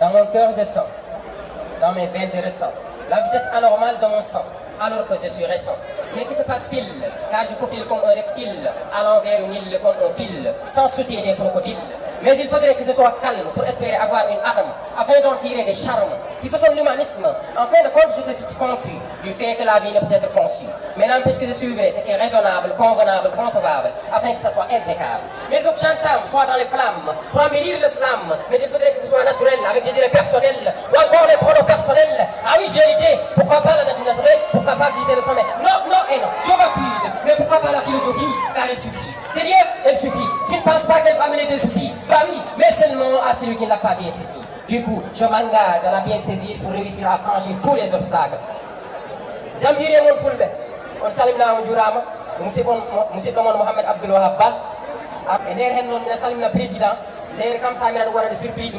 Dans mon cœur, je sens. Dans mes veines, je ressens la vitesse anormale de mon sang, alors que je suis récent. Mais que se passe-t-il? Car je faufile comme un reptile, à l'envers une île comme un fil, sans soucier des crocodiles. Mais il faudrait que ce soit calme pour espérer avoir une arme, afin d'en tirer des charmes qui façonnent l'humanisme. En fin de compte, je suis confus du fait que la vie ne peut être conçue. Mais n'empêche que je suivrai ce qui est raisonnable, convenable, concevable, afin que ça soit impeccable. Mais il faut que j'entame, soit dans les flammes, pour embellir le slam. Mais il faudrait que ce soit naturel, avec des idées personnelles, ou encore les pronoms personnels. Ah oui, j'ai l'idée, pourquoi pas la nature naturelle, pourquoi pas viser le sommet? Non, non et non, je refuse. Mais pourquoi pas la philosophie? Car elle suffit. C'est bien, elle suffit. Tu ne penses pas qu'elle va mener des soucis? Bah oui, mais seulement à celui qui ne l'a pas bien saisi. Du coup, je m'engage à la bien saisir pour réussir à franchir tous les obstacles. Jambiré mon fulbe, on salimna on jurama, monsieur Mohamed Abdul Wahab Ba, et derrière nous, on salim le président, derrière comme ça, on a des surprises.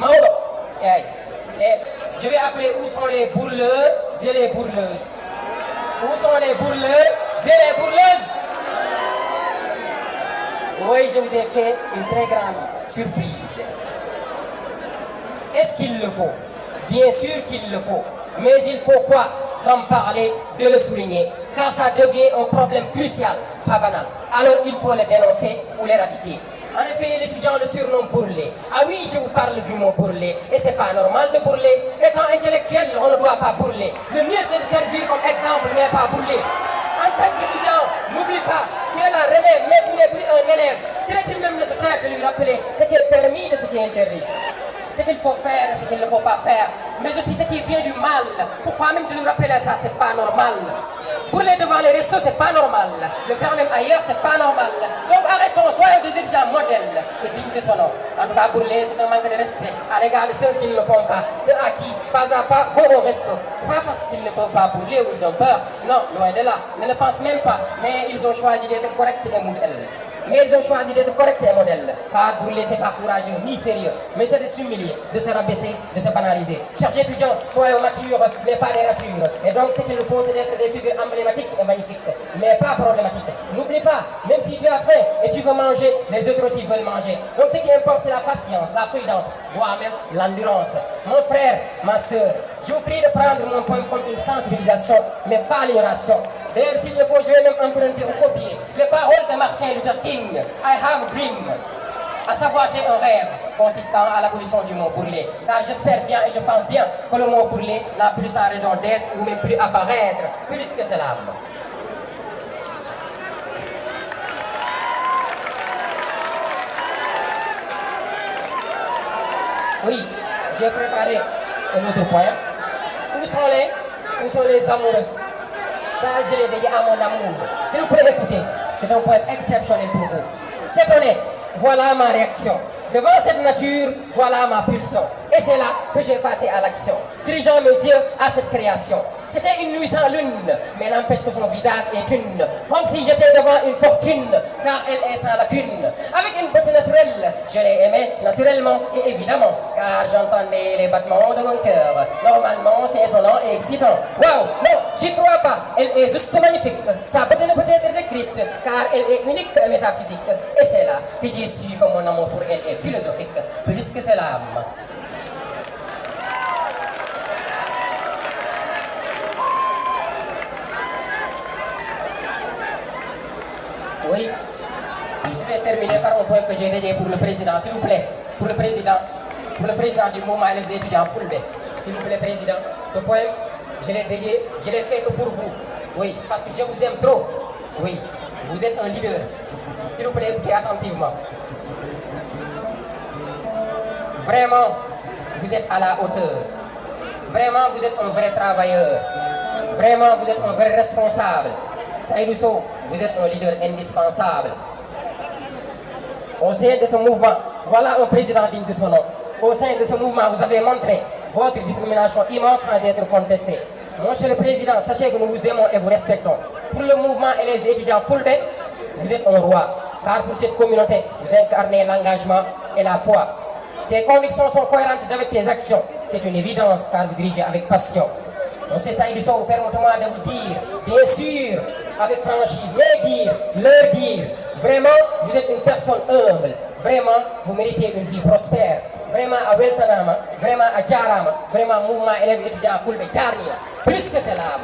Et je vais appeler où sont les bourleurs et les bourleuses. Où sont les bourleurs et les bourleuses? Oui, je vous ai fait une très grande surprise. Est-ce qu'il le faut? Bien sûr qu'il le faut. Mais il faut quoi? D'en parler, de le souligner. Car ça devient un problème crucial, pas banal. Alors il faut le dénoncer ou l'éradiquer. En effet, l'étudiant le surnomme bourrelé. Ah oui, je vous parle du mot bourrelé. Et c'est pas normal de bourreler. Étant intellectuel, on ne doit pas bourreler. Le mieux c'est de servir comme exemple, mais pas bourreler. En tant qu'étudiant, n'oublie pas, tu es la relève, mais tu n'es plus un élève. Serait-il même nécessaire de lui rappeler ce qui est permis de ce qui est interdit? Ce qu'il faut faire et ce qu'il ne faut pas faire. Mais aussi ce qui est bien du mal. Pourquoi même de lui rappeler ça, c'est pas normal. Brûler devant les restos, c'est pas normal. Le faire même ailleurs, c'est pas normal. Donc arrêtons, soyons des étudiants modèles et dignes de son nom. En tout cas, brûler, c'est un manque de respect à l'égard de ceux qui ne le font pas. Ceux à qui, pas à pas, vont au resto. C'est pas parce qu'ils ne peuvent pas brûler ou ils ont peur. Non, loin de là. Ils ne le pensent même pas. Mais ils ont choisi d'être corrects et modèles. Mais ils ont choisi d'être corrects et modèles. Car brûler, c'est pas courageux ni sérieux. Mais c'est de s'humilier, de se rabaisser, de se banaliser. Chers étudiants, soyons matures, mais pas des natures. Et donc, ce qu'il nous faut, c'est d'être des figures emblématiques et magnifiques, mais pas problématiques. N'oublie pas, même si tu as faim et tu veux manger, les autres aussi veulent manger. Donc, ce qui importe, c'est la patience, la prudence, voire même l'endurance. Mon frère, ma soeur, je vous prie de prendre mon point comme une sensibilisation, mais pas l'ignoration. D'ailleurs, s'il le faut, je vais même emprunter ou copier les paroles de Martin Luther King. I have a dream. À savoir, j'ai un rêve consistant à l'abolition du mot bourreler. Car j'espère bien et je pense bien que le mot bourreler n'a plus sa raison d'être ou même plus apparaître, plus que cela. Oui, j'ai préparé un autre point. Où sont les amoureux? Ça, je l'ai dit à mon amour. S'il vous plaît, écoutez, c'est un point exceptionnel pour vous. C'est honnête, voilà ma réaction. Devant cette nature, voilà ma pulsion. Et c'est là que j'ai passé à l'action, dirigeant mes yeux à cette création. C'était une nuit sans lune, mais n'empêche que son visage est une. Comme si j'étais devant une fortune, car elle est sans lacune. Avec une beauté naturelle, je l'ai aimée naturellement et évidemment, car j'entendais les battements de mon cœur. Normalement, c'est étonnant et excitant. Waouh, non, j'y crois pas, elle est juste magnifique. Sa beauté ne peut être décrite, car elle est unique et métaphysique. Et c'est là que j'ai su que mon amour pour elle est philosophique, plus que c'est l'âme. Oui, je vais terminer par un point que j'ai dédié pour le président, s'il vous plaît. Pour le président du mouvement élèves étudiants Fulbe. S'il vous plaît, président, ce point, je l'ai dédié, je l'ai fait que pour vous. Oui, parce que je vous aime trop. Oui, vous êtes un leader. S'il vous plaît, écoutez attentivement. Vraiment, vous êtes à la hauteur. Vraiment, vous êtes un vrai travailleur. Vraiment, vous êtes un vrai responsable. Saïdou Sow, vous êtes un leader indispensable. Au sein de ce mouvement, voilà un président digne de son nom. Au sein de ce mouvement, vous avez montré votre détermination immense sans être contesté. Mon cher le président, sachez que nous vous aimons et vous respectons. Pour le mouvement et les étudiants Fulbe, vous êtes un roi. Car pour cette communauté, vous incarnez l'engagement et la foi. Tes convictions sont cohérentes avec tes actions. C'est une évidence car vous dirigez avec passion. Monsieur Saïdou Sow, permettez-moi de vous dire, bien sûr, avec franchise, leur dire, vraiment, vous êtes une personne humble. Vraiment, vous méritez une vie prospère. vraiment a weltanama, vraiment a jarama, vraiment mouvement élèves étudiants fulɓe jarnima plus que cela.